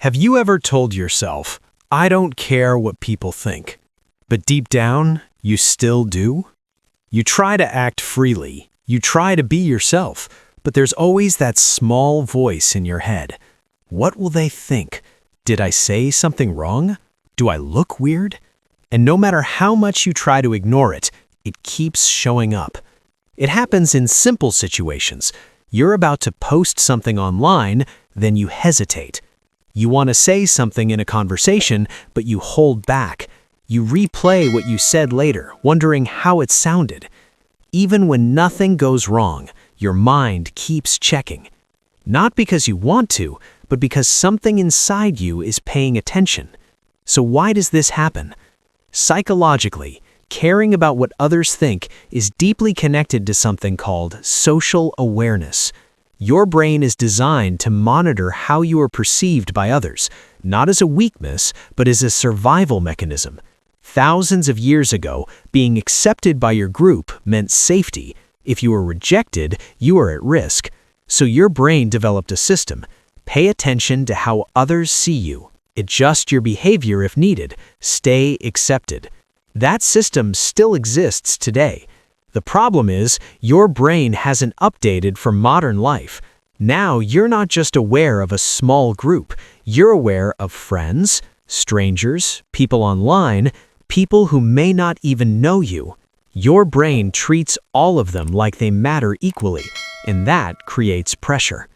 Have you ever told yourself, I don't care what people think, but deep down, you still do? You try to act freely, you try to be yourself, but there's always that small voice in your head. What will they think? Did I say something wrong? Do I look weird? And no matter how much you try to ignore it, it keeps showing up. It happens in simple situations. You're about to post something online, then you hesitate. You want to say something in a conversation, but you hold back. You replay what you said later, wondering how it sounded. Even when nothing goes wrong, your mind keeps checking. Not because you want to, but because something inside you is paying attention. So why does this happen? Psychologically, caring about what others think is deeply connected to something called social awareness. Your brain is designed to monitor how you are perceived by others, not as a weakness, but as a survival mechanism. Thousands of years ago, being accepted by your group meant safety. If you were rejected, you were at risk. So your brain developed a system. Pay attention to how others see you. Adjust your behavior if needed. Stay accepted. That system still exists today. The problem is, your brain hasn't updated for modern life. Now you're not just aware of a small group, you're aware of friends, strangers, people online, people who may not even know you. Your brain treats all of them like they matter equally, and that creates pressure.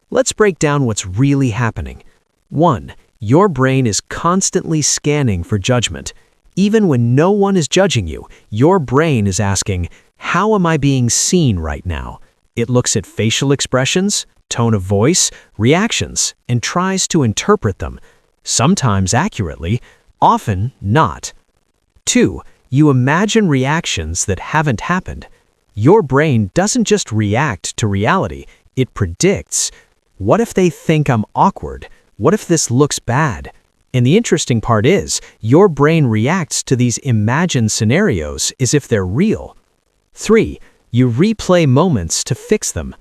Let's break down what's really happening. 1. Your brain is constantly scanning for judgment. Even when no one is judging you, your brain is asking, how am I being seen right now? It looks at facial expressions, tone of voice, reactions, and tries to interpret them. Sometimes accurately, often not. 2. You imagine reactions that haven't happened. Your brain doesn't just react to reality, it predicts. What if they think I'm awkward? What if this looks bad? And the interesting part is, your brain reacts to these imagined scenarios as if they're real. 3. You replay moments to fix them.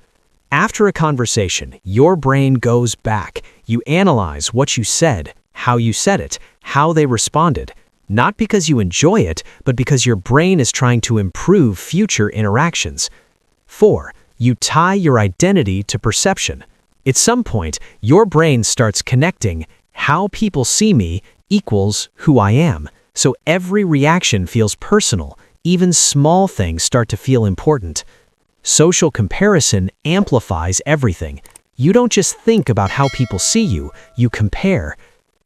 After a conversation, your brain goes back. You analyze what you said, how you said it, how they responded. Not because you enjoy it, but because your brain is trying to improve future interactions. 4. You tie your identity to perception. At some point, your brain starts connecting how people see me equals who I am. So every reaction feels personal. Even small things start to feel important. Social comparison amplifies everything. You don't just think about how people see you, you compare.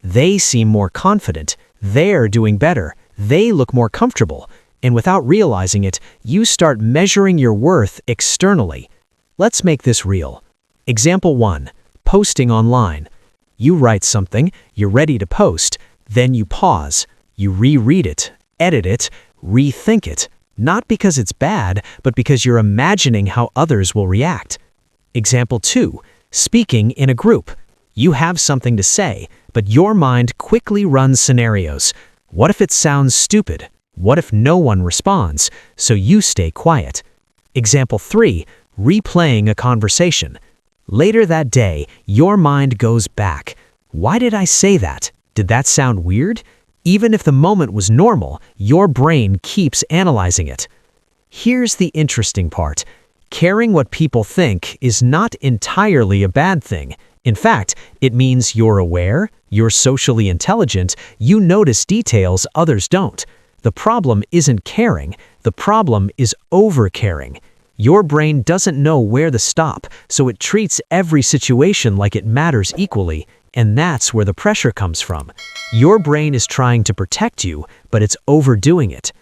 They seem more confident. They're doing better. They look more comfortable. And without realizing it, you start measuring your worth externally. Let's make this real. Example 1. Posting online. You write something, you're ready to post, then you pause. You reread it, edit it, rethink it. Not because it's bad, but because you're imagining how others will react. Example 2. Speaking in a group. You have something to say, but your mind quickly runs scenarios. What if it sounds stupid? What if no one responds? So you stay quiet. Example 3. Replaying a conversation. Later that day, your mind goes back. Why did I say that? Did that sound weird? Even if the moment was normal, your brain keeps analyzing it. Here's the interesting part. Caring what people think is not entirely a bad thing. In fact, it means you're aware, you're socially intelligent, you notice details others don't. The problem isn't caring, the problem is over-caring. Your brain doesn't know where to stop, so it treats every situation like it matters equally, and that's where the pressure comes from. Your brain is trying to protect you, but it's overdoing it.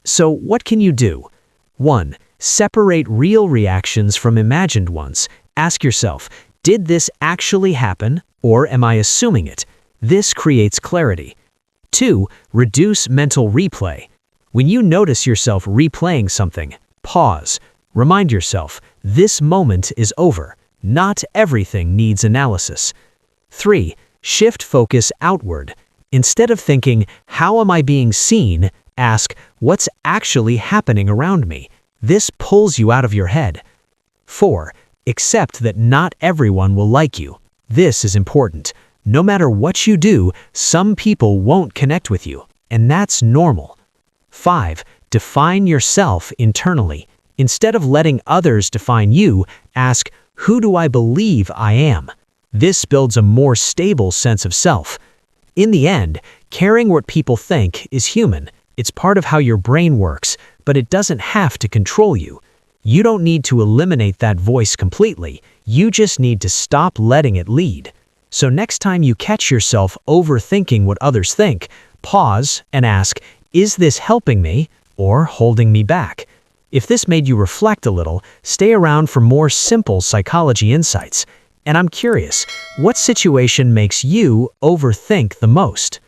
So what can you do? 1. Separate real reactions from imagined ones. Ask yourself, did this actually happen, or am I assuming it? This creates clarity. 2. Reduce mental replay. When you notice yourself replaying something, pause. Remind yourself, this moment is over. Not everything needs analysis. 3. Shift focus outward. Instead of thinking, how am I being seen? Ask, what's actually happening around me? This pulls you out of your head. 4. Accept that not everyone will like you. This is important. No matter what you do, some people won't connect with you, and that's normal. 5. Define yourself internally. Instead of letting others define you, ask, who do I believe I am? This builds a more stable sense of self. In the end, caring what people think is human. It's part of how your brain works, but it doesn't have to control you. You don't need to eliminate that voice completely. You just need to stop letting it lead. So next time you catch yourself overthinking what others think, pause and ask, is this helping me or holding me back? If this made you reflect a little, stay around for more simple psychology insights. And I'm curious, what situation makes you overthink the most?